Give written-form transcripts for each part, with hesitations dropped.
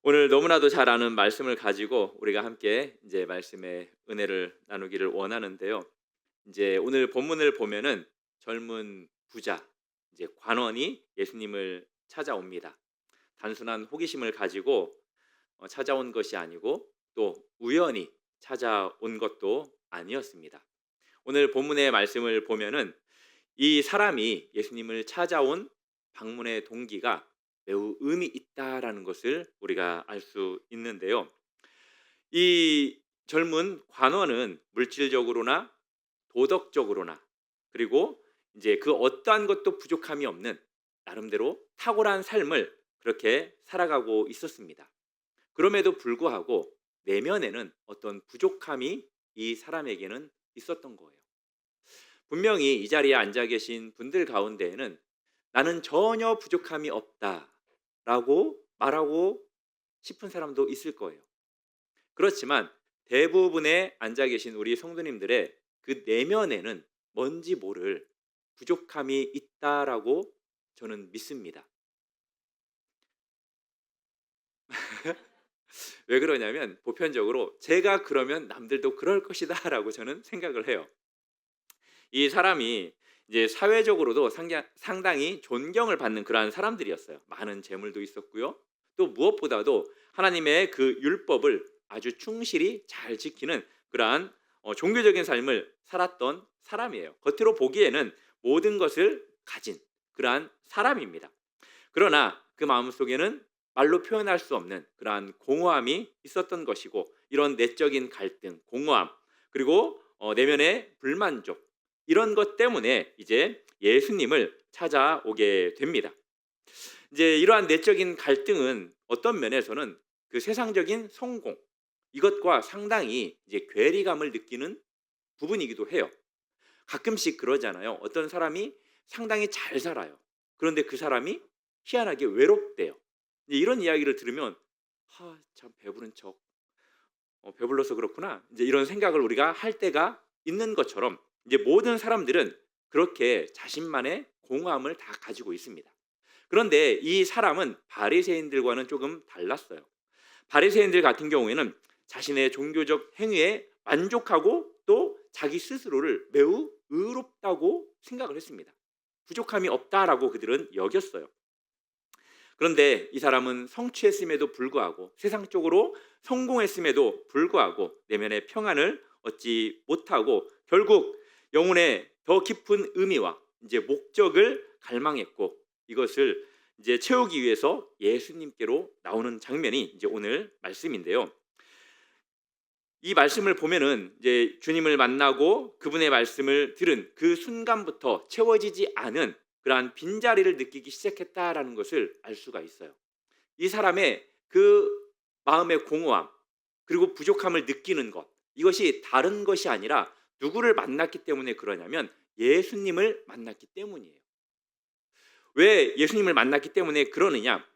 오늘 너무나도 잘 아는 말씀을 가지고 우리가 함께 이제 말씀의 은혜를 나누기를 원하는데요. 이제 오늘 본문을 보면은 젊은 부자, 이제 관원이 예수님을 찾아옵니다. 단순한 호기심을 가지고 찾아온 것이 아니고 또 우연히 찾아온 것도 아니었습니다. 오늘 본문의 말씀을 보면은 이 사람이 예수님을 찾아온 방문의 동기가 매우 의미 있다라는 것을 우리가 알 수 있는데요. 이 젊은 관원은 물질적으로나 도덕적으로나 그리고 이제 그 어떠한 것도 부족함이 없는 나름대로 탁월한 삶을 그렇게 살아가고 있었습니다. 그럼에도 불구하고 내면에는 어떤 부족함이 이 사람에게는 있었던 거예요. 분명히 이 자리에 앉아 계신 분들 가운데에는 나는 전혀 부족함이 없다라고 말하고 싶은 사람도 있을 거예요. 그렇지만 대부분의 앉아 계신 우리 성도님들의 그 내면에는 뭔지 모를 부족함이 있다라고 저는 믿습니다. 왜 그러냐면 보편적으로 제가 그러면 남들도 그럴 것이다라고 저는 생각을 해요. 이 사람이 이제 사회적으로도 상당히 존경을 받는 그러한 사람들이었어요. 많은 재물도 있었고요. 또 무엇보다도 하나님의 그 율법을 아주 충실히 잘 지키는 그러한 종교적인 삶을 살았던 사람이에요. 겉으로 보기에는 모든 것을 가진 그러한 사람입니다. 그러나 그 마음속에는 말로 표현할 수 없는 그러한 공허함이 있었던 것이고, 이런 내적인 갈등, 공허함, 그리고 내면의 불만족, 이런 것 때문에 이제 예수님을 찾아오게 됩니다. 이제 이러한 내적인 갈등은 어떤 면에서는 그 세상적인 성공, 이것과 상당히 이제 괴리감을 느끼는 부분이기도 해요. 가끔씩 그러잖아요. 어떤 사람이 상당히 잘 살아요. 그런데 그 사람이 희한하게 외롭대요. 이제 이런 이야기를 들으면 참 배부른 척, 배불러서 그렇구나, 이제 이런 생각을 우리가 할 때가 있는 것처럼, 이제 모든 사람들은 그렇게 자신만의 공허함을 다 가지고 있습니다. 그런데 이 사람은 바리새인들과는 조금 달랐어요. 바리새인들 같은 경우에는 자신의 종교적 행위에 만족하고 또 자기 스스로를 매우 의롭다고 생각을 했습니다. 부족함이 없다라고 그들은 여겼어요. 그런데 이 사람은 성취했음에도 불구하고, 세상적으로 성공했음에도 불구하고 내면의 평안을 얻지 못하고 결국 영혼의 더 깊은 의미와 이제 목적을 갈망했고, 이것을 이제 채우기 위해서 예수님께로 나오는 장면이 이제 오늘 말씀인데요. 이 말씀을 보면은 이제 주님을 만나고 그분의 말씀을 들은 그 순간부터 채워지지 않은 그러한 빈자리를 느끼기 시작했다라는 것을 알 수가 있어요. 이 사람의 그 마음의 공허함, 그리고 부족함을 느끼는 것, 이것이 다른 것이 아니라 누구를 만났기 때문에 그러냐면 예수님을 만났기 때문이에요. 왜 예수님을 만났기 때문에 그러느냐?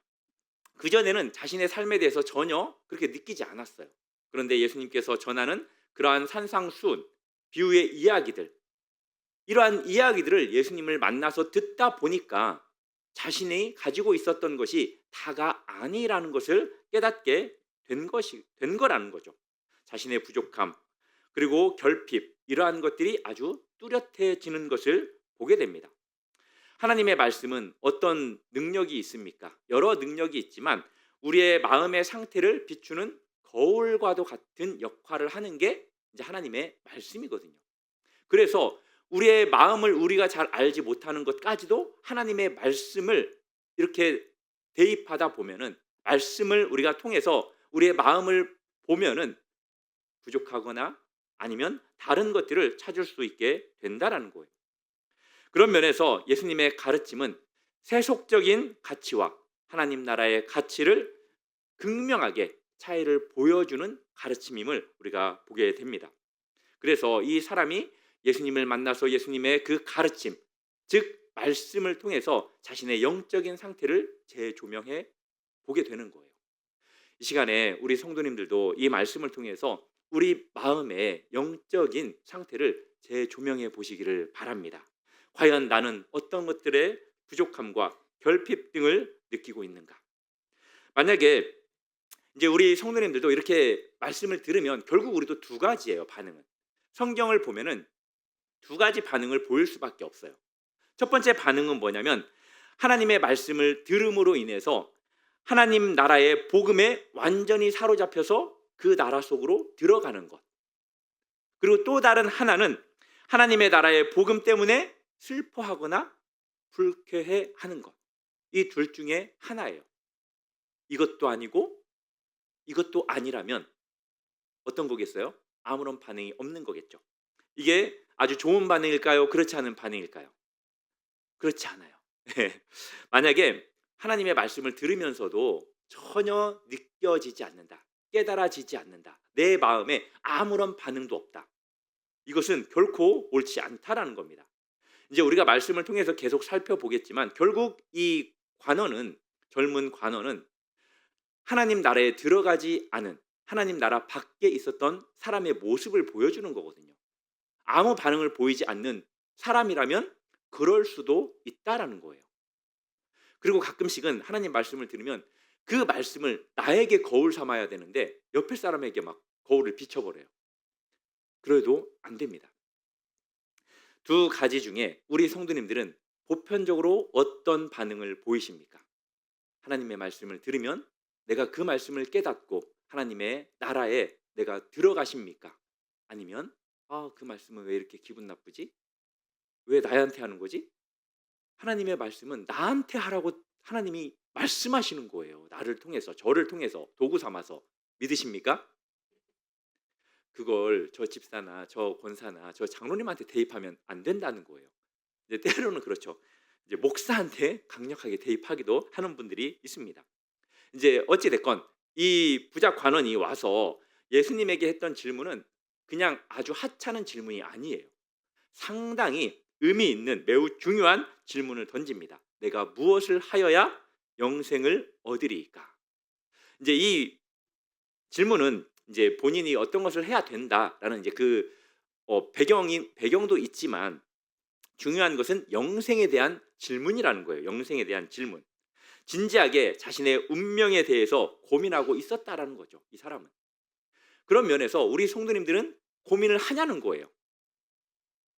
그전에는 자신의 삶에 대해서 전혀 그렇게 느끼지 않았어요. 그런데 예수님께서 전하는 그러한 산상수훈, 비유의 이야기들, 이러한 이야기들을 예수님을 만나서 듣다 보니까 자신이 가지고 있었던 것이 다가 아니라는 것을 깨닫게 된 거라는 거죠. 자신의 부족함, 그리고 결핍, 이러한 것들이 아주 뚜렷해지는 것을 보게 됩니다. 하나님의 말씀은 어떤 능력이 있습니까? 여러 능력이 있지만 우리의 마음의 상태를 비추는 거울과도 같은 역할을 하는 게 이제 하나님의 말씀이거든요. 그래서 우리의 마음을 우리가 잘 알지 못하는 것까지도 하나님의 말씀을 이렇게 대입하다 보면은, 말씀을 우리가 통해서 우리의 마음을 보면은 부족하거나 아니면 다른 것들을 찾을 수 있게 된다라는 거예요. 그런 면에서 예수님의 가르침은 세속적인 가치와 하나님 나라의 가치를 극명하게 차이를 보여주는 가르침임을 우리가 보게 됩니다. 그래서 이 사람이 예수님을 만나서 예수님의 그 가르침, 즉 말씀을 통해서 자신의 영적인 상태를 재조명해 보게 되는 거예요. 이 시간에 우리 성도님들도 이 말씀을 통해서 우리 마음의 영적인 상태를 재조명해 보시기를 바랍니다. 과연 나는 어떤 것들의 부족함과 결핍 등을 느끼고 있는가? 만약에 이제 우리 성도님들도 이렇게 말씀을 들으면 결국 우리도 두 가지예요, 반응은. 성경을 보면은 두 가지 반응을 보일 수밖에 없어요. 첫 번째 반응은 뭐냐면 하나님의 말씀을 들음으로 인해서 하나님 나라의 복음에 완전히 사로잡혀서 그 나라 속으로 들어가는 것. 그리고 또 다른 하나는 하나님의 나라의 복음 때문에 슬퍼하거나 불쾌해하는 것. 이 둘 중에 하나예요. 이것도 아니고 이것도 아니라면 어떤 거겠어요? 아무런 반응이 없는 거겠죠. 이게 아주 좋은 반응일까요? 그렇지 않은 반응일까요? 그렇지 않아요. 만약에 하나님의 말씀을 들으면서도 전혀 느껴지지 않는다, 깨달아지지 않는다, 내 마음에 아무런 반응도 없다, 이것은 결코 옳지 않다라는 겁니다. 이제 우리가 말씀을 통해서 계속 살펴보겠지만 결국 이 관원은, 젊은 관원은 하나님 나라에 들어가지 않은, 하나님 나라 밖에 있었던 사람의 모습을 보여주는 거거든요. 아무 반응을 보이지 않는 사람이라면 그럴 수도 있다라는 거예요. 그리고 가끔씩은 하나님 말씀을 들으면 그 말씀을 나에게 거울 삼아야 되는데 옆에 사람에게 막 거울을 비춰버려요. 그래도 안 됩니다. 두 가지 중에 우리 성도님들은 보편적으로 어떤 반응을 보이십니까? 하나님의 말씀을 들으면 내가 그 말씀을 깨닫고 하나님의 나라에 내가 들어가십니까? 아니면 그 말씀은 왜 이렇게 기분 나쁘지? 왜 나한테 하는 거지? 하나님의 말씀은 나한테 하라고 하나님이 말씀하시는 거예요. 나를 통해서, 저를 통해서 도구 삼아서. 믿으십니까? 그걸 저 집사나 저 권사나 저 장로님한테 대입하면 안 된다는 거예요. 이제 때로는 그렇죠. 이제 목사한테 강력하게 대입하기도 하는 분들이 있습니다. 이제 어찌 됐건 이 부자 관원이 와서 예수님에게 했던 질문은 그냥 아주 하찮은 질문이 아니에요. 상당히 의미 있는 매우 중요한 질문을 던집니다. 내가 무엇을 하여야 영생을 얻으리이까? 이제 이 질문은 이제 본인이 어떤 것을 해야 된다라는 이제 그 배경도 있지만 중요한 것은 영생에 대한 질문이라는 거예요. 영생에 대한 질문. 진지하게 자신의 운명에 대해서 고민하고 있었다라는 거죠. 이 사람은. 그런 면에서 우리 성도님들은 고민을 하냐는 거예요.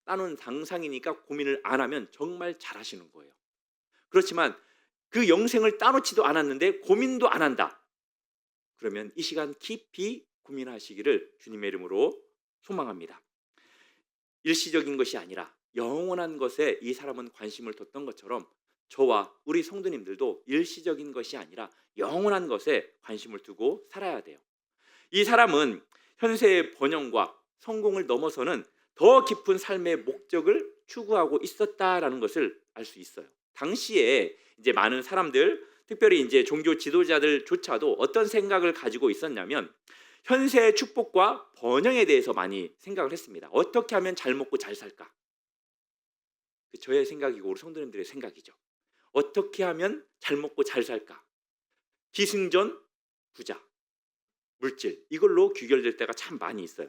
따놓은 당상이니까 고민을 안 하면 정말 잘하시는 거예요. 그렇지만 그 영생을 따놓지도 않았는데 고민도 안 한다. 그러면 이 시간 깊이 고민하시기를 주님의 이름으로 소망합니다. 일시적인 것이 아니라 영원한 것에 이 사람은 관심을 뒀던 것처럼 저와 우리 성도님들도 일시적인 것이 아니라 영원한 것에 관심을 두고 살아야 돼요. 이 사람은 현세의 번영과 성공을 넘어서는 더 깊은 삶의 목적을 추구하고 있었다라는 것을 알 수 있어요. 당시에 이제 많은 사람들, 특별히 이제 종교 지도자들조차도 어떤 생각을 가지고 있었냐면 현세의 축복과 번영에 대해서 많이 생각을 했습니다. 어떻게 하면 잘 먹고 잘 살까? 저의 생각이고 우리 성도님들의 생각이죠. 어떻게 하면 잘 먹고 잘 살까? 기승전, 부자, 물질, 이걸로 귀결될 때가 참 많이 있어요.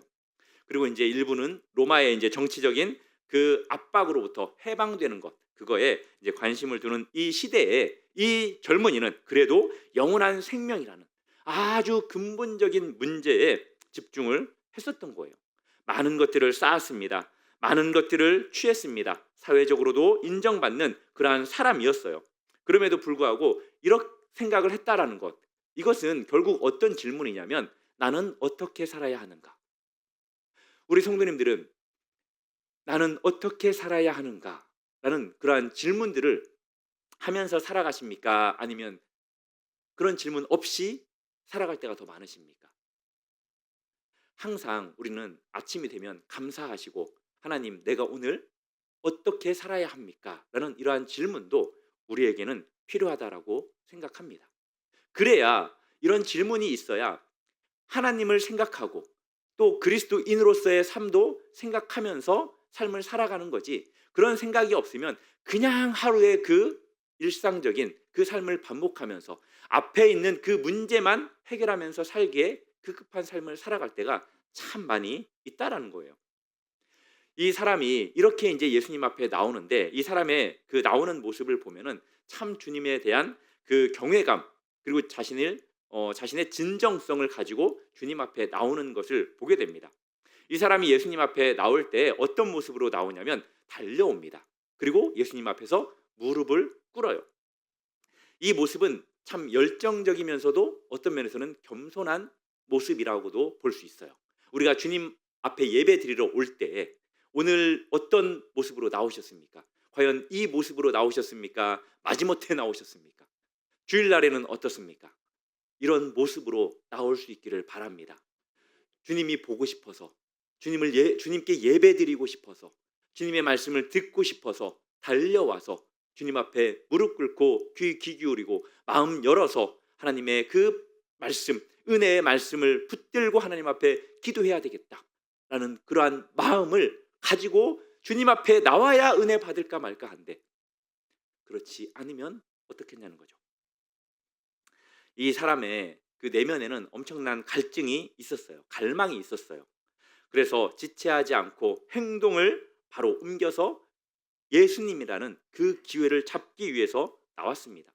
그리고 이제 일부는 로마의 이제 정치적인 그 압박으로부터 해방되는 것, 그거에 이제 관심을 두는 이 시대에 이 젊은이는 그래도 영원한 생명이라는 아주 근본적인 문제에 집중을 했었던 거예요. 많은 것들을 쌓았습니다. 많은 것들을 취했습니다. 사회적으로도 인정받는 그러한 사람이었어요. 그럼에도 불구하고 이렇게 생각을 했다라는 것, 이것은 결국 어떤 질문이냐면 나는 어떻게 살아야 하는가? 우리 성도님들은 나는 어떻게 살아야 하는가? 라는 그러한 질문들을 하면서 살아가십니까? 아니면 그런 질문 없이 살아갈 때가 더 많으십니까? 항상 우리는 아침이 되면 감사하시고 하나님, 내가 오늘 어떻게 살아야 합니까? 라는 이러한 질문도 우리에게는 필요하다라고 생각합니다. 그래야, 이런 질문이 있어야 하나님을 생각하고 또 그리스도인으로서의 삶도 생각하면서 삶을 살아가는 거지, 그런 생각이 없으면 그냥 하루의 그 일상적인 그 삶을 반복하면서 앞에 있는 그 문제만 해결하면서 살기에 급급한 삶을 살아갈 때가 참 많이 있다라는 거예요. 이 사람이 이렇게 이제 예수님 앞에 나오는데 이 사람의 그 나오는 모습을 보면은 참 주님에 대한 그 경외감, 그리고 자신을 자신의 진정성을 가지고 주님 앞에 나오는 것을 보게 됩니다. 이 사람이 예수님 앞에 나올 때 어떤 모습으로 나오냐면 달려옵니다. 그리고 예수님 앞에서 무릎을 꿇어요. 이 모습은 참 열정적이면서도 어떤 면에서는 겸손한 모습이라고도 볼 수 있어요. 우리가 주님 앞에 예배 드리러 올 때 오늘 어떤 모습으로 나오셨습니까? 과연 이 모습으로 나오셨습니까? 마지못해 나오셨습니까? 주일날에는 어떻습니까? 이런 모습으로 나올 수 있기를 바랍니다. 주님이 보고 싶어서, 주님께 예배 드리고 싶어서, 주님의 말씀을 듣고 싶어서 달려와서 주님 앞에 무릎 꿇고 귀 기울이고 마음 열어서 하나님의 그 말씀, 은혜의 말씀을 붙들고 하나님 앞에 기도해야 되겠다라는 그러한 마음을 가지고 주님 앞에 나와야 은혜 받을까 말까 한데, 그렇지 않으면 어떻겠냐는 거죠. 이 사람의 그 내면에는 엄청난 갈증이 있었어요. 갈망이 있었어요. 그래서 지체하지 않고 행동을 바로 옮겨서 예수님이라는 그 기회를 잡기 위해서 나왔습니다.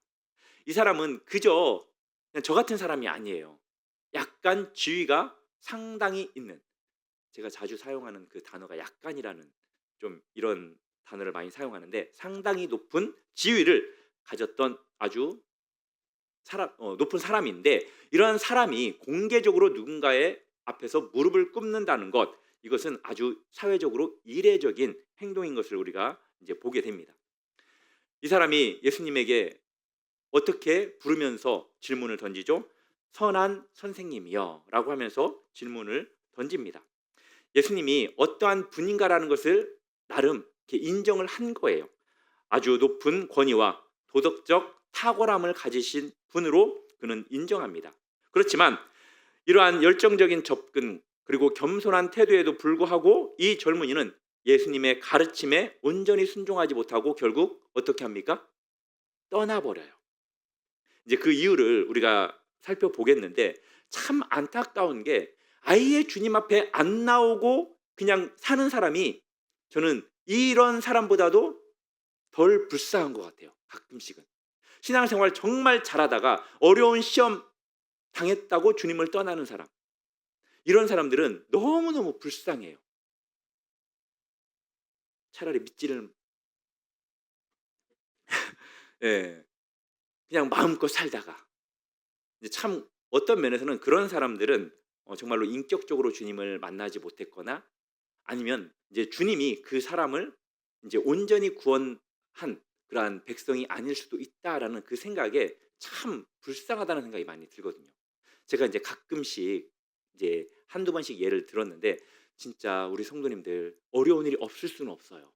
이 사람은 그저 그냥 저 같은 사람이 아니에요. 약간 지위가 상당히 있는, 제가 자주 사용하는 그 단어가 약간이라는, 좀 이런 단어를 많이 사용하는데, 상당히 높은 지위를 가졌던 아주 높은 사람인데, 이러한 사람이 공개적으로 누군가의 앞에서 무릎을 꿇는다는 것, 이것은 아주 사회적으로 이례적인 행동인 것을 우리가 이제 보게 됩니다. 이 사람이 예수님에게 어떻게 부르면서 질문을 던지죠? 선한 선생님이여 라고 하면서 질문을 던집니다. 예수님이 어떠한 분인가라는 것을 나름 이렇게 인정을 한 거예요. 아주 높은 권위와 도덕적 탁월함을 가지신 분으로 그는 인정합니다. 그렇지만 이러한 열정적인 접근 그리고 겸손한 태도에도 불구하고 이 젊은이는 예수님의 가르침에 온전히 순종하지 못하고 결국 어떻게 합니까? 떠나버려요. 이제 그 이유를 우리가 살펴보겠는데, 참 안타까운 게 아예 주님 앞에 안 나오고 그냥 사는 사람이, 저는 이런 사람보다도 덜 불쌍한 것 같아요. 가끔씩은 신앙생활 정말 잘하다가 어려운 시험 당했다고 주님을 떠나는 사람, 이런 사람들은 너무너무 불쌍해요. 차라리 믿지를 예, 그냥 마음껏 살다가, 이제 참 어떤 면에서는 그런 사람들은 정말로 인격적으로 주님을 만나지 못했거나, 아니면 이제 주님이 그 사람을 이제 온전히 구원한 그러한 백성이 아닐 수도 있다라는 그 생각에 참 불쌍하다는 생각이 많이 들거든요. 제가 이제 가끔씩 이제 한두 번씩 예를 들었는데, 진짜 우리 성도님들 어려운 일이 없을 수는 없어요.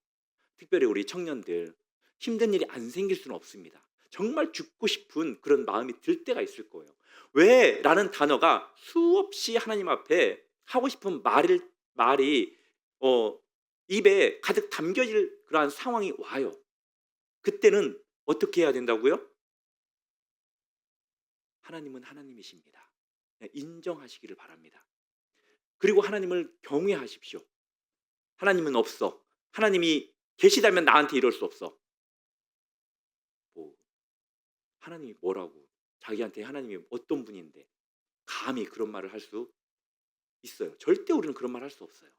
특별히 우리 청년들 힘든 일이 안 생길 수는 없습니다. 정말 죽고 싶은 그런 마음이 들 때가 있을 거예요. 왜? 라는 단어가 수없이 하나님 앞에 하고 싶은 말이 입에 가득 담겨질 그러한 상황이 와요. 그때는 어떻게 해야 된다고요? 하나님은 하나님이십니다. 인정하시기를 바랍니다. 그리고 하나님을 경외하십시오. 하나님은 없어. 하나님이 계시다면 나한테 이럴 수 없어. 뭐 하나님이 뭐라고? 자기한테 하나님이 어떤 분인데 감히 그런 말을 할 수 있어요? 절대 우리는 그런 말 할 수 없어요.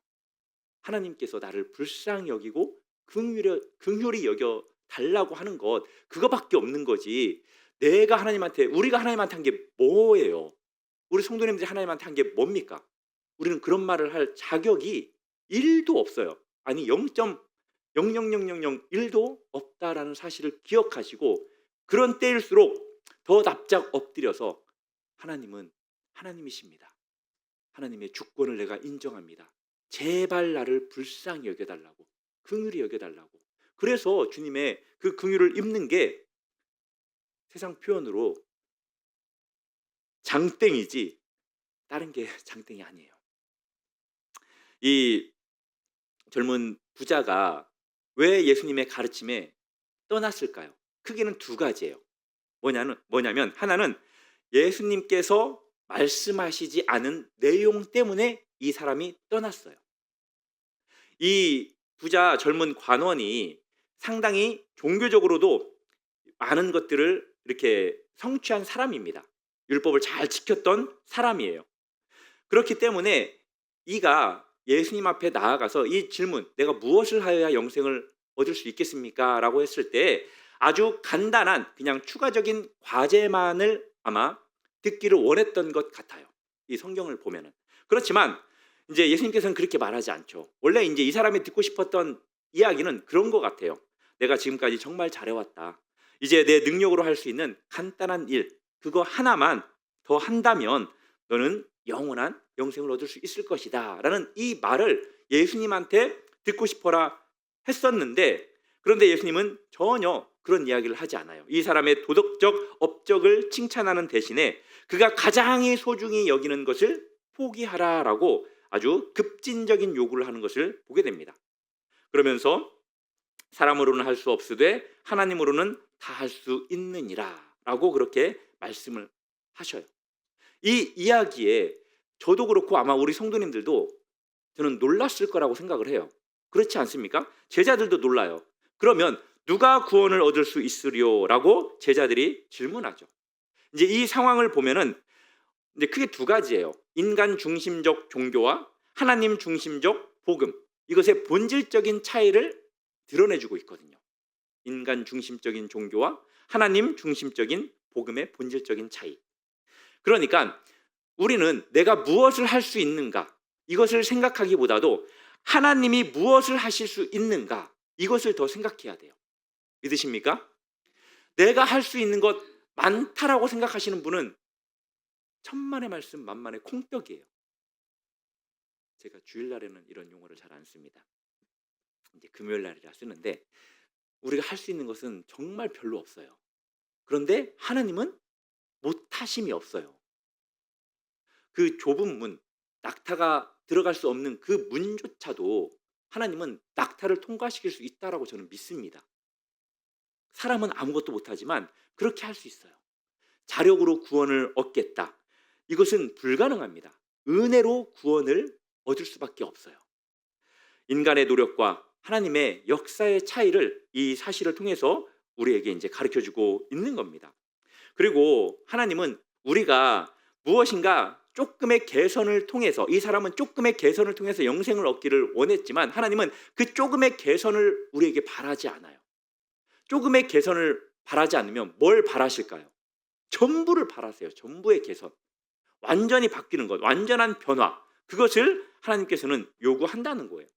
하나님께서 나를 불쌍히 여기고 긍휼히 여겨 달라고 하는 것, 그거밖에 없는 거지. 우리가 하나님한테 한 게 뭐예요? 우리 성도님들이 하나님한테 한 게 뭡니까? 우리는 그런 말을 할 자격이 1도 없어요. 아니 0.00001도 없다라는 사실을 기억하시고, 그런 때일수록 더 납작 엎드려서 하나님은 하나님이십니다. 하나님의 주권을 내가 인정합니다. 제발 나를 불쌍히 여겨달라고, 긍휼히 여겨달라고. 그래서 주님의 그 긍휼을 입는 게 세상 표현으로 장땡이지 다른 게 장땡이 아니에요. 이 젊은 부자가 왜 예수님의 가르침에 떠났을까요? 크게는 두 가지예요. 뭐냐면 하나는 예수님께서 말씀하시지 않은 내용 때문에 이 사람이 떠났어요. 이 부자 젊은 관원이 상당히 종교적으로도 많은 것들을 이렇게 성취한 사람입니다. 율법을 잘 지켰던 사람이에요. 그렇기 때문에 이가 예수님 앞에 나아가서 이 질문, 내가 무엇을 하여야 영생을 얻을 수 있겠습니까? 라고 했을 때 아주 간단한 그냥 추가적인 과제만을 아마 듣기를 원했던 것 같아요. 이 성경을 보면은. 그렇지만 이제 예수님께서는 그렇게 말하지 않죠. 원래 이제 이 사람이 듣고 싶었던 이야기는 그런 것 같아요. 내가 지금까지 정말 잘해왔다. 이제 내 능력으로 할 수 있는 간단한 일, 그거 하나만 더 한다면 너는 영원한 영생을 얻을 수 있을 것이다 라는 이 말을 예수님한테 듣고 싶어라 했었는데, 그런데 예수님은 전혀 그런 이야기를 하지 않아요. 이 사람의 도덕적 업적을 칭찬하는 대신에 그가 가장 소중히 여기는 것을 포기하라라고 아주 급진적인 요구를 하는 것을 보게 됩니다. 그러면서 사람으로는 할 수 없으되 하나님으로는 다 할 수 있느니라 라고 그렇게 말씀을 하셔요. 이 이야기에 저도 그렇고 아마 우리 성도님들도 저는 놀랐을 거라고 생각을 해요. 그렇지 않습니까? 제자들도 놀라요. 그러면 누가 구원을 얻을 수 있으리요? 라고 제자들이 질문하죠. 이제 이 상황을 보면은 이제 크게 두 가지예요. 인간 중심적 종교와 하나님 중심적 복음. 이것의 본질적인 차이를 드러내주고 있거든요. 인간 중심적인 종교와 하나님 중심적인 복음의 본질적인 차이. 그러니까 우리는 내가 무엇을 할 수 있는가, 이것을 생각하기보다도 하나님이 무엇을 하실 수 있는가, 이것을 더 생각해야 돼요. 믿으십니까? 내가 할 수 있는 것 많다라고 생각하시는 분은 천만의 말씀 만만의 콩떡이에요. 제가 주일날에는 이런 용어를 잘 안 씁니다. 이제 금요일날이라 쓰는데, 우리가 할 수 있는 것은 정말 별로 없어요. 그런데 하나님은 못하심이 없어요. 그 좁은 문, 낙타가 들어갈 수 없는 그 문조차도 하나님은 낙타를 통과시킬 수 있다라고 저는 믿습니다. 사람은 아무것도 못하지만 그렇게 할 수 있어요. 자력으로 구원을 얻겠다, 이것은 불가능합니다. 은혜로 구원을 얻을 수밖에 없어요. 인간의 노력과 하나님의 역사의 차이를 이 사실을 통해서 우리에게 이제 가르쳐주고 있는 겁니다. 그리고 하나님은 우리가 무엇인가 조금의 개선을 통해서, 이 사람은 조금의 개선을 통해서 영생을 얻기를 원했지만 하나님은 그 조금의 개선을 우리에게 바라지 않아요. 조금의 개선을 바라지 않으면 뭘 바라실까요? 전부를 바라세요. 전부의 개선, 완전히 바뀌는 것, 완전한 변화, 그것을 하나님께서는 요구한다는 거예요.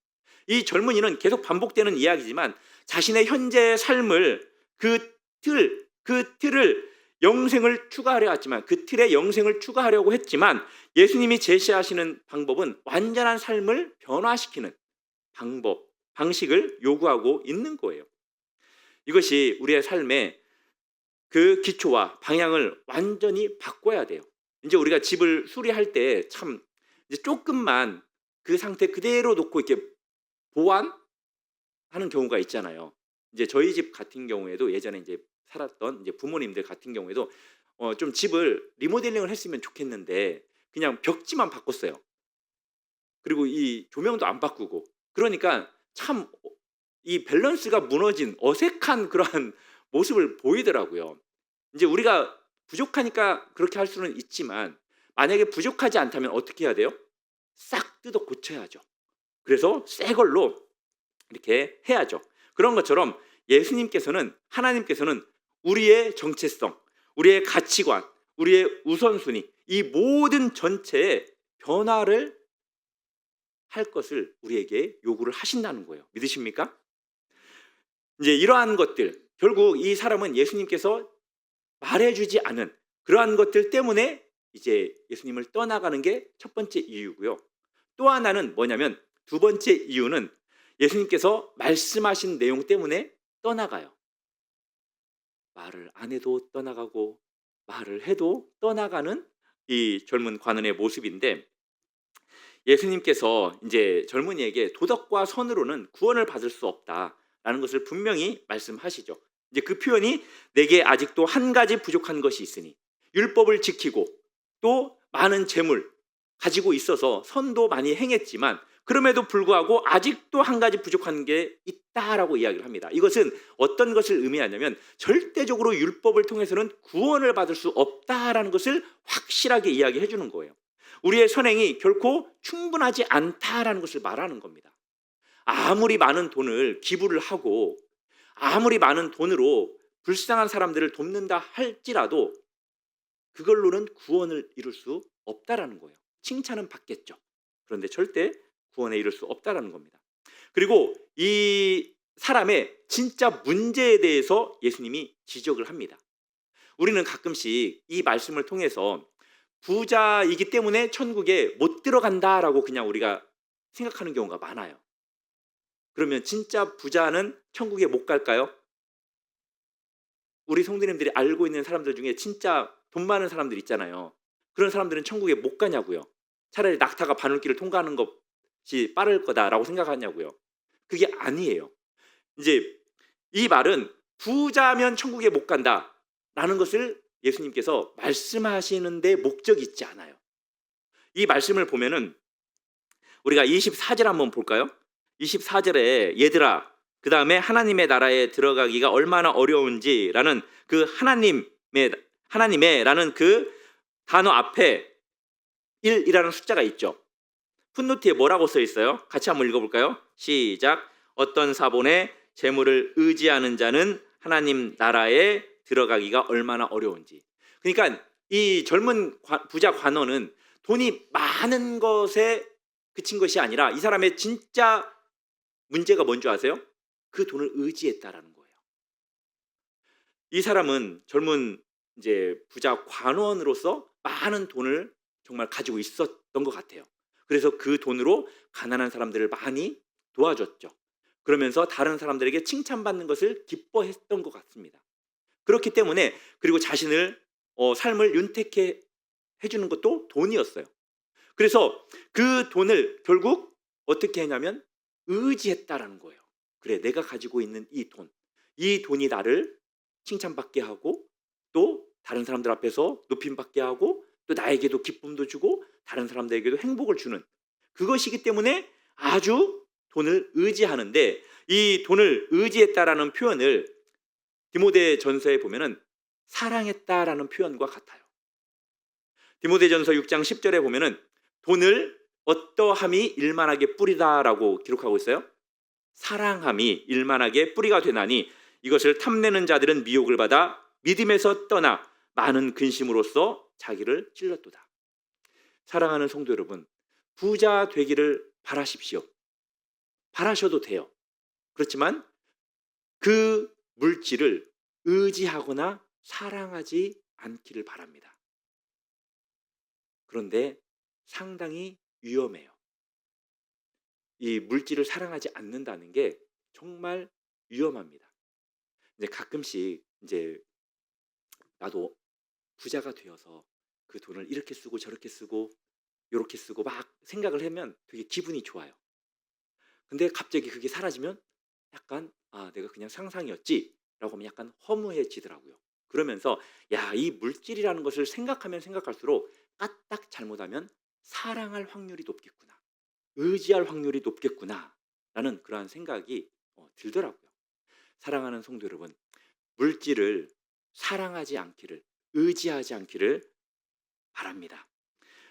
이 젊은이는 계속 반복되는 이야기지만 자신의 현재의 삶을 그 틀을 영생을 추가하려 했지만, 그 틀에 영생을 추가하려고 했지만 예수님이 제시하시는 방법은 완전한 삶을 변화시키는 방식을 요구하고 있는 거예요. 이것이 우리의 삶의 그 기초와 방향을 완전히 바꿔야 돼요. 이제 우리가 집을 수리할 때 참 이제 조금만 그 상태 그대로 놓고 이렇게 보완하는 경우가 있잖아요. 이제 저희 집 같은 경우에도 예전에 이제 살았던 이제 부모님들 같은 경우에도 좀 집을 리모델링을 했으면 좋겠는데 그냥 벽지만 바꿨어요. 그리고 이 조명도 안 바꾸고, 그러니까 참 이 밸런스가 무너진 어색한 그러한 모습을 보이더라고요. 이제 우리가 부족하니까 그렇게 할 수는 있지만 만약에 부족하지 않다면 어떻게 해야 돼요? 싹 뜯어 고쳐야죠. 그래서 새 걸로 이렇게 해야죠. 그런 것처럼 예수님께서는, 하나님께서는 우리의 정체성, 우리의 가치관, 우리의 우선순위, 이 모든 전체의 변화를 할 것을 우리에게 요구를 하신다는 거예요. 믿으십니까? 이제 이러한 것들, 결국 이 사람은 예수님께서 말해주지 않은 그러한 것들 때문에 이제 예수님을 떠나가는 게 첫 번째 이유고요. 또 하나는 뭐냐면, 두 번째 이유는 예수님께서 말씀하신 내용 때문에 떠나가요. 말을 안 해도 떠나가고 말을 해도 떠나가는 이 젊은 관원의 모습인데, 예수님께서 이제 젊은이에게 도덕과 선으로는 구원을 받을 수 없다라는 것을 분명히 말씀하시죠. 이제 그 표현이 내게 아직도 한 가지 부족한 것이 있으니, 율법을 지키고 또 많은 재물 가지고 있어서 선도 많이 행했지만 그럼에도 불구하고 아직도 한 가지 부족한 게 없다라고 이야기를 합니다. 이것은 어떤 것을 의미하냐면 절대적으로 율법을 통해서는 구원을 받을 수 없다라는 것을 확실하게 이야기해 주는 거예요. 우리의 선행이 결코 충분하지 않다라는 것을 말하는 겁니다. 아무리 많은 돈을 기부를 하고 아무리 많은 돈으로 불쌍한 사람들을 돕는다 할지라도 그걸로는 구원을 이룰 수 없다라는 거예요. 칭찬은 받겠죠. 그런데 절대 구원에 이룰 수 없다라는 겁니다. 그리고 이 사람의 진짜 문제에 대해서 예수님이 지적을 합니다. 우리는 가끔씩 이 말씀을 통해서 부자이기 때문에 천국에 못 들어간다라고 그냥 우리가 생각하는 경우가 많아요. 그러면 진짜 부자는 천국에 못 갈까요? 우리 성도님들이 알고 있는 사람들 중에 진짜 돈 많은 사람들 있잖아요. 그런 사람들은 천국에 못 가냐고요. 차라리 낙타가 바늘길을 통과하는 것이 빠를 거다라고 생각하냐고요. 그게 아니에요. 이제 이 말은 부자면 천국에 못 간다라는 것을 예수님께서 말씀하시는 데 목적이 있지 않아요. 이 말씀을 보면은 우리가 24절 한번 볼까요? 24절에 얘들아 그 다음에 하나님의 나라에 들어가기가 얼마나 어려운지라는 그 하나님의라는 그 단어 앞에 1이라는 숫자가 있죠. 풋노트에 뭐라고 써 있어요? 같이 한번 읽어볼까요? 시작. 어떤 사본에 재물을 의지하는 자는 하나님 나라에 들어가기가 얼마나 어려운지. 그러니까 이 젊은 부자 관원은 돈이 많은 것에 그친 것이 아니라 이 사람의 진짜 문제가 뭔지 아세요? 그 돈을 의지했다라는 거예요. 이 사람은 젊은 이제 부자 관원으로서 많은 돈을 정말 가지고 있었던 것 같아요. 그래서 그 돈으로 가난한 사람들을 많이 도와줬죠. 그러면서 다른 사람들에게 칭찬받는 것을 기뻐했던 것 같습니다. 그렇기 때문에 그리고 자신을 삶을 윤택해 해주는 것도 돈이었어요. 그래서 그 돈을 결국 어떻게 했냐면 의지했다라는 거예요. 그래, 내가 가지고 있는 이 돈이 나를 칭찬받게 하고 또 다른 사람들 앞에서 높임받게 하고 또 나에게도 기쁨도 주고 다른 사람들에게도 행복을 주는 그것이기 때문에 아주 돈을 의지하는데 이 돈을 의지했다라는 표현을 디모데전서에 보면은 사랑했다라는 표현과 같아요. 디모데전서 6장 10절에 보면은 돈을 어떠함이 일만하게 뿌리다라고 기록하고 있어요. 사랑함이 일만하게 뿌리가 되나니 이것을 탐내는 자들은 미혹을 받아 믿음에서 떠나 많은 근심으로써 자기를 찔렀도다. 사랑하는 성도 여러분, 부자 되기를 바라십시오. 바라셔도 돼요. 그렇지만 그 물질을 의지하거나 사랑하지 않기를 바랍니다. 그런데 상당히 위험해요. 이 물질을 사랑하지 않는다는 게 정말 위험합니다. 이제 가끔씩 이제 나도 부자가 되어서 그 돈을 이렇게 쓰고 저렇게 쓰고 이렇게 쓰고 막 생각을 하면 되게 기분이 좋아요. 근데 갑자기 그게 사라지면 약간 내가 그냥 상상이었지라고 하면 약간 허무해지더라고요. 그러면서 이 물질이라는 것을 생각하면 생각할수록 까딱 잘못하면 사랑할 확률이 높겠구나. 의지할 확률이 높겠구나라는 그러한 생각이 들더라고요. 사랑하는 성도 여러분, 물질을 사랑하지 않기를, 의지하지 않기를 바랍니다.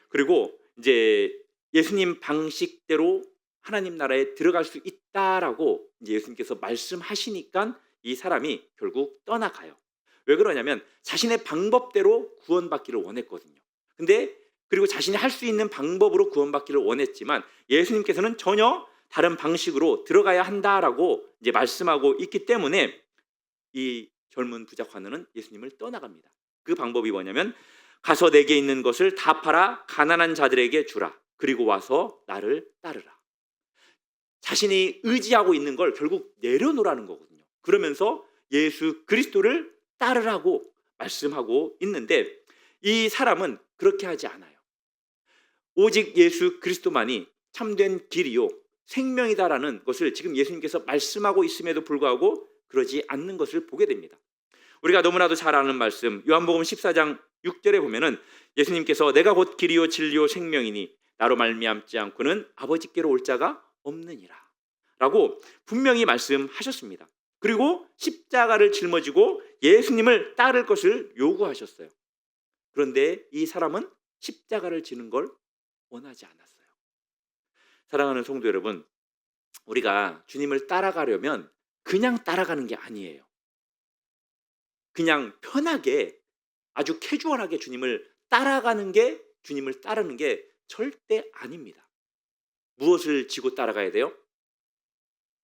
그리고 이제 예수님 방식대로 하나님 나라에 들어갈 수 있다라고 이제 예수님께서 말씀하시니까 이 사람이 결국 떠나가요. 왜 그러냐면 자신의 방법대로 구원받기를 원했거든요. 근데 그리고 자신이 할 수 있는 방법으로 구원받기를 원했지만 예수님께서는 전혀 다른 방식으로 들어가야 한다라고 이제 말씀하고 있기 때문에 이 젊은 부자 관원은 예수님을 떠나갑니다. 그 방법이 뭐냐면 가서 내게 있는 것을 다 팔아 가난한 자들에게 주라. 그리고 와서 나를 따르라. 자신이 의지하고 있는 걸 결국 내려놓으라는 거거든요. 그러면서 예수 그리스도를 따르라고 말씀하고 있는데 이 사람은 그렇게 하지 않아요. 오직 예수 그리스도만이 참된 길이요 생명이다라는 것을 지금 예수님께서 말씀하고 있음에도 불구하고 그러지 않는 것을 보게 됩니다. 우리가 너무나도 잘 아는 말씀 요한복음 14장 6절에 보면은 예수님께서 내가 곧 길이요 진리요 생명이니 나로 말미암지 않고는 아버지께로 올 자가 없느니라. 라고 분명히 말씀하셨습니다. 그리고 십자가를 짊어지고 예수님을 따를 것을 요구하셨어요. 그런데 이 사람은 십자가를 지는 걸 원하지 않았어요. 사랑하는 성도 여러분, 우리가 주님을 따라가려면 그냥 따라가는 게 아니에요. 그냥 편하게 아주 캐주얼하게 주님을 따라가는 게, 주님을 따르는 게 절대 아닙니다. 무엇을 지고 따라가야 돼요?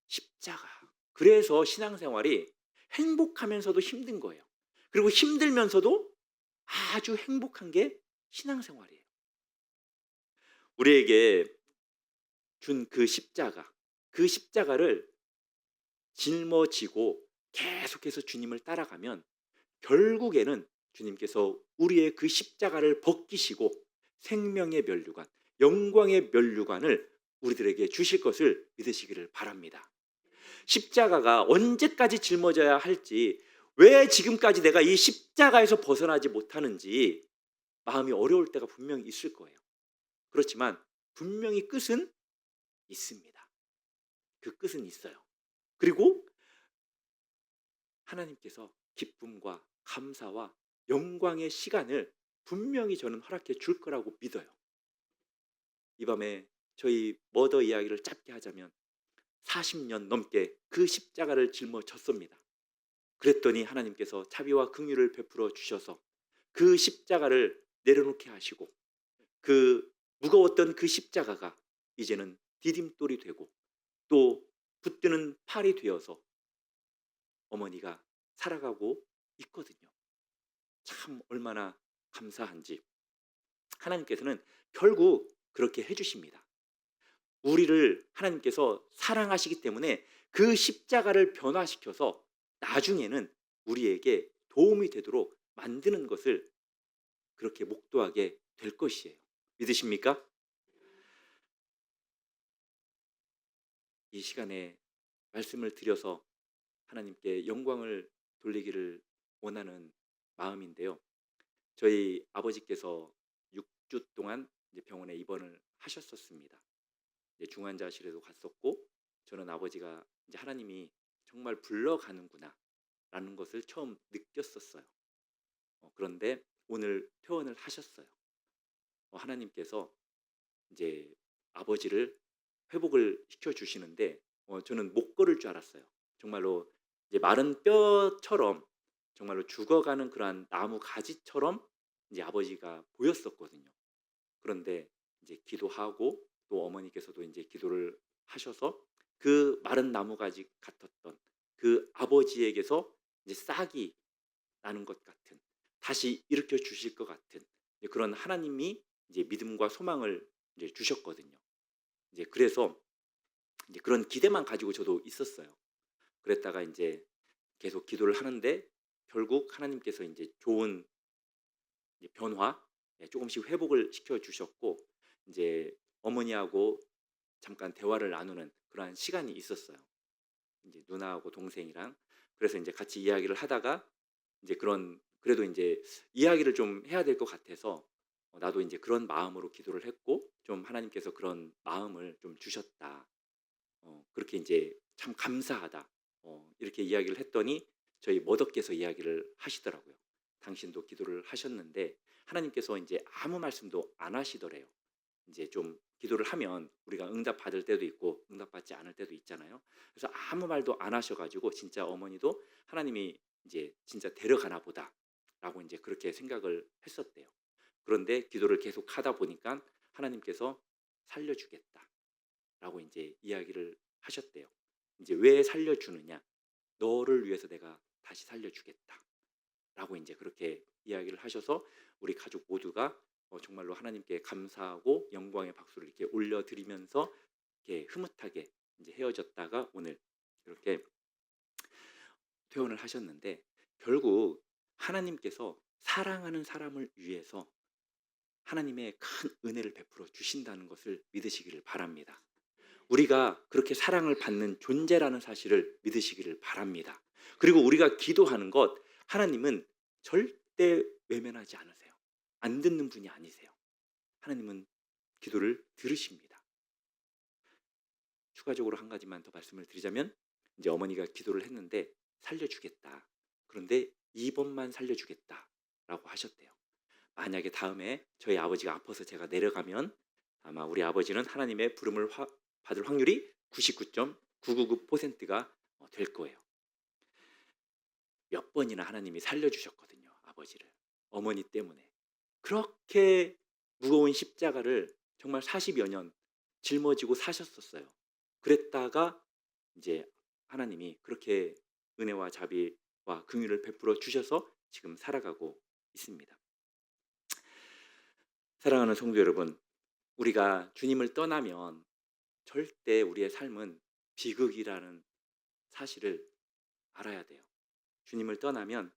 십자가. 그래서 신앙생활이 행복하면서도 힘든 거예요. 그리고 힘들면서도 아주 행복한 게 신앙생활이에요. 우리에게 준 그 십자가, 그 십자가를 짊어지고 계속해서 주님을 따라가면 결국에는 주님께서 우리의 그 십자가를 벗기시고 생명의 면류관, 영광의 면류관을 우리들에게 주실 것을 믿으시기를 바랍니다. 십자가가 언제까지 짊어져야 할지, 왜 지금까지 내가 이 십자가에서 벗어나지 못하는지 마음이 어려울 때가 분명히 있을 거예요. 그렇지만 분명히 끝은 있습니다. 그 끝은 있어요. 그리고 하나님께서 기쁨과 감사와 영광의 시간을 분명히 저는 허락해 줄 거라고 믿어요. 이 밤에 저희 머더 이야기를 짧게 하자면 40년 넘게 그 십자가를 짊어졌습니다. 그랬더니 하나님께서 자비와 긍휼을 베풀어 주셔서 그 십자가를 내려놓게 하시고 그 무거웠던 그 십자가가 이제는 디딤돌이 되고 또 붙드는 팔이 되어서 어머니가 살아가고 있거든요. 참 얼마나 감사한지. 하나님께서는 결국 그렇게 해주십니다. 우리를 하나님께서 사랑하시기 때문에 그 십자가를 변화시켜서 나중에는 우리에게 도움이 되도록 만드는 것을 그렇게 목도하게 될 것이에요. 믿으십니까? 이 시간에 말씀을 드려서 하나님께 영광을 돌리기를 원하는 마음인데요. 저희 아버지께서 6주 동안 이제 병원에 입원을 하셨었습니다. 이제 중환자실에도 갔었고, 저는 아버지가 이제 하나님이 정말 불러가는구나라는 것을 처음 느꼈었어요. 그런데 오늘 퇴원을 하셨어요. 하나님께서 이제 아버지를 회복을 시켜 주시는데 저는 못 걸을 줄 알았어요. 정말로 이제 마른 뼈처럼 정말로 죽어가는 그러한 나무 가지처럼 이제 아버지가 보였었거든요. 그런데 이제 기도하고 또 어머니께서도 이제 기도를 하셔서 그 마른 나무가지 같았던 그 아버지에게서 이제 싹이 나는 것 같은, 다시 일으켜 주실 것 같은 이제 그런 하나님이 이제 믿음과 소망을 이제 주셨거든요. 이제 그래서 이제 그런 기대만 가지고 저도 있었어요. 그랬다가 이제 계속 기도를 하는데 결국 하나님께서 이제 좋은 이제 변화, 조금씩 회복을 시켜 주셨고 이제 어머니하고 잠깐 대화를 나누는 그러한 시간이 있었어요. 이제 누나하고 동생이랑. 그래서 이제 같이 이야기를 하다가 이제 그런 그래도 이제 이야기를 좀 해야 될 것 같아서 나도 이제 그런 마음으로 기도를 했고 좀 하나님께서 그런 마음을 좀 주셨다. 그렇게 이제 참 감사하다. 이렇게 이야기를 했더니 저희 머더께서 이야기를 하시더라고요. 당신도 기도를 하셨는데 하나님께서 이제 아무 말씀도 안 하시더래요. 이제 좀 기도를 하면 우리가 응답 받을 때도 있고 응답 받지 않을 때도 있잖아요. 그래서 아무 말도 안 하셔가지고 진짜 어머니도 하나님이 이제 진짜 데려가나 보다라고 이제 그렇게 생각을 했었대요. 그런데 기도를 계속 하다 보니까 하나님께서 살려주겠다라고 이제 이야기를 하셨대요. 이제 왜 살려주느냐? 너를 위해서 내가 다시 살려주겠다라고 이제 그렇게 이야기를 하셔서 우리 가족 모두가 정말로 하나님께 감사하고 영광의 박수를 이렇게 올려드리면서 이렇게 흐뭇하게 이제 헤어졌다가 오늘 이렇게 퇴원을 하셨는데 결국 하나님께서 사랑하는 사람을 위해서 하나님의 큰 은혜를 베풀어 주신다는 것을 믿으시기를 바랍니다. 우리가 그렇게 사랑을 받는 존재라는 사실을 믿으시기를 바랍니다. 그리고 우리가 기도하는 것 하나님은 절대 외면하지 않으세요. 안 듣는 분이 아니세요. 하나님은 기도를 들으십니다. 추가적으로 한 가지만 더 말씀을 드리자면 이제 어머니가 기도를 했는데 살려주겠다. 그런데 2번만 살려주겠다라고 하셨대요. 만약에 다음에 저희 아버지가 아파서 제가 내려가면 아마 우리 아버지는 하나님의 부름을 받을 확률이 99.999%가 될 거예요. 몇 번이나 하나님이 살려주셨거든요. 아버지를. 어머니 때문에. 그렇게 무거운 십자가를 정말 40여 년 짊어지고 사셨었어요. 그랬다가 이제 하나님이 그렇게 은혜와 자비와 긍휼을 베풀어 주셔서 지금 살아가고 있습니다. 사랑하는 성도 여러분, 우리가 주님을 떠나면 절대 우리의 삶은 비극이라는 사실을 알아야 돼요. 주님을 떠나면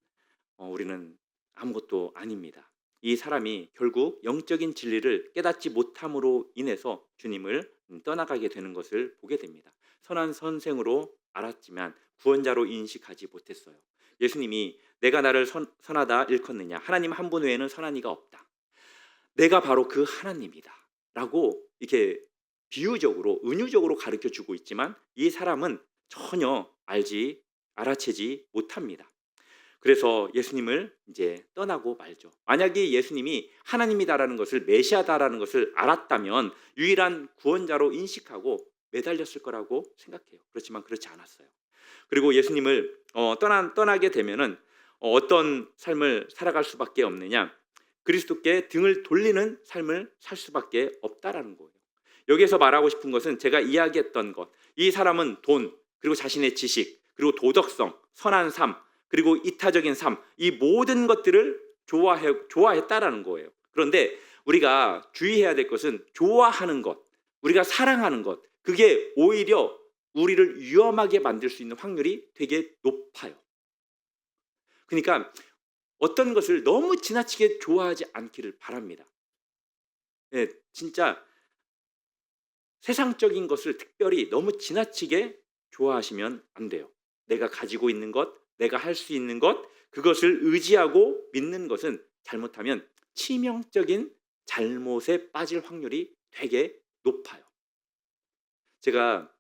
우리는 아무것도 아닙니다. 이 사람이 결국 영적인 진리를 깨닫지 못함으로 인해서 주님을 떠나가게 되는 것을 보게 됩니다. 선한 선생으로 알았지만 구원자로 인식하지 못했어요. 예수님이 내가 나를 선하다 일컫느냐, 하나님 한 분 외에는 선한 이가 없다. 내가 바로 그 하나님이다 라고 이렇게 비유적으로 은유적으로 가르쳐주고 있지만 이 사람은 전혀 알아채지 못합니다. 그래서 예수님을 이제 떠나고 말죠. 만약에 예수님이 하나님이다라는 것을, 메시아다라는 것을 알았다면 유일한 구원자로 인식하고 매달렸을 거라고 생각해요. 그렇지만 그렇지 않았어요. 그리고 예수님을 떠나게 되면은 어떤 삶을 살아갈 수밖에 없느냐, 그리스도께 등을 돌리는 삶을 살 수밖에 없다라는 거예요. 여기에서 말하고 싶은 것은 제가 이야기했던 것, 이 사람은 돈, 그리고 자신의 지식, 그리고 도덕성, 선한 삶, 그리고 이타적인 삶, 이 모든 것들을 좋아했다라는 거예요. 그런데 우리가 주의해야 될 것은 좋아하는 것, 우리가 사랑하는 것, 그게 오히려 우리를 위험하게 만들 수 있는 확률이 되게 높아요. 그러니까 어떤 것을 너무 지나치게 좋아하지 않기를 바랍니다. 네, 진짜 세상적인 것을 특별히 너무 지나치게 좋아하시면 안 돼요. 내가 가지고 있는 것, 내가 할 수 있는 것, 그것을 의지하고 믿는 것은 잘못하면 치명적인 잘못에 빠질 확률이 되게 높아요. 제가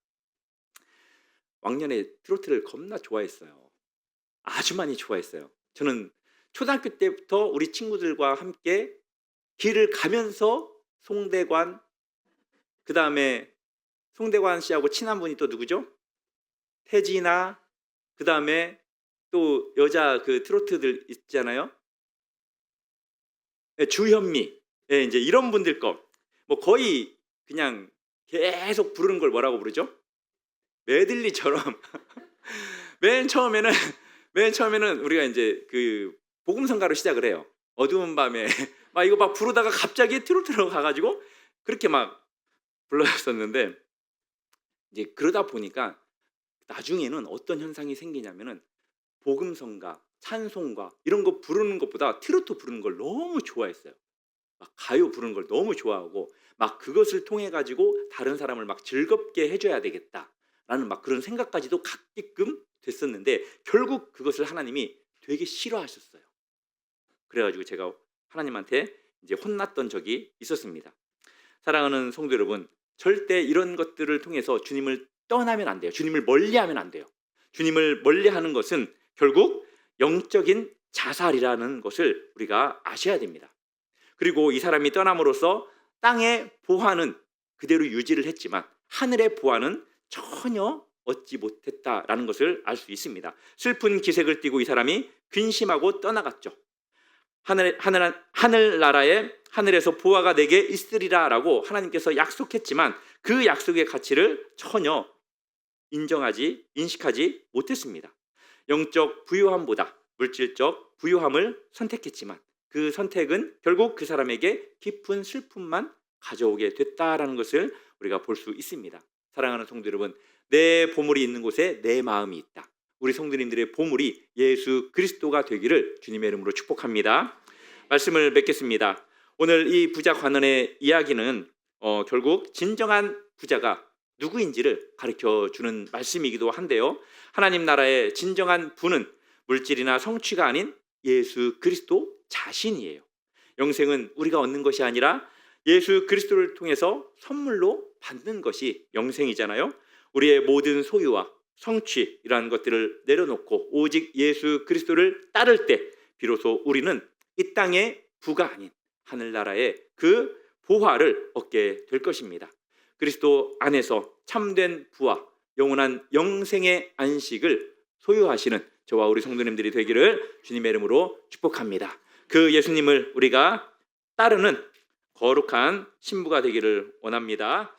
왕년에 트로트를 겁나 좋아했어요. 아주 많이 좋아했어요. 저는 초등학교 때부터 우리 친구들과 함께 길을 가면서 송대관, 그 다음에 송대관 씨하고 친한 분이 또 누구죠? 태진아, 그 다음에 또 여자 그 트로트들 있잖아요. 네, 주현미, 네, 이제 이런 분들 뭐 거의 그냥 계속 부르는 걸 뭐라고 부르죠? 메들리처럼. 맨 처음에는 우리가 이제 그 복음성가로 시작을 해요. 어두운 밤에 막 이거 막 부르다가 갑자기 트로트로 가가지고 그렇게 막 불렀었는데, 이제 그러다 보니까 나중에는 어떤 현상이 생기냐면은 복음성가, 찬송가 이런 거 부르는 것보다 트로트 부르는 걸 너무 좋아했어요. 막 가요 부르는 걸 너무 좋아하고 막 그것을 통해 가지고 다른 사람을 막 즐겁게 해줘야 되겠다라는 막 그런 생각까지도 갖게끔 됐었는데 결국 그것을 하나님이 되게 싫어하셨어요. 그래가지고 제가 하나님한테 이제 혼났던 적이 있었습니다. 사랑하는 성도 여러분, 절대 이런 것들을 통해서 주님을 떠나면 안 돼요. 주님을 멀리하면 안 돼요. 주님을 멀리하는 것은 결국 영적인 자살이라는 것을 우리가 아셔야 됩니다. 그리고 이 사람이 떠남으로써 땅의 보화는 그대로 유지를 했지만 하늘의 보화는 전혀 얻지 못했다라는 것을 알 수 있습니다. 슬픈 기색을 띠고 이 사람이 근심하고 떠나갔죠. 하늘나라에 하늘에서 보화가 내게 있으리라라고 하나님께서 약속했지만 그 약속의 가치를 전혀 인식하지 못했습니다. 영적 부유함보다 물질적 부유함을 선택했지만 그 선택은 결국 그 사람에게 깊은 슬픔만 가져오게 됐다라는 것을 우리가 볼 수 있습니다. 사랑하는 성도 여러분, 내 보물이 있는 곳에 내 마음이 있다. 우리 성도님들의 보물이 예수 그리스도가 되기를 주님의 이름으로 축복합니다. 말씀을 맺겠습니다. 오늘 이 부자 관원의 이야기는 결국 진정한 부자가 누구인지를 가르쳐주는 말씀이기도 한데요. 하나님 나라의 진정한 부는 물질이나 성취가 아닌 예수 그리스도 자신이에요. 영생은 우리가 얻는 것이 아니라 예수 그리스도를 통해서 선물로 받는 것이 영생이잖아요. 우리의 모든 소유와 성취 이러한 것들을 내려놓고 오직 예수 그리스도를 따를 때 비로소 우리는 이 땅의 부가 아닌 하늘나라의 그 보화를 얻게 될 것입니다. 그리스도 안에서 참된 부와 영원한 영생의 안식을 소유하시는 저와 우리 성도님들이 되기를 주님의 이름으로 축복합니다. 그 예수님을 우리가 따르는 거룩한 신부가 되기를 원합니다.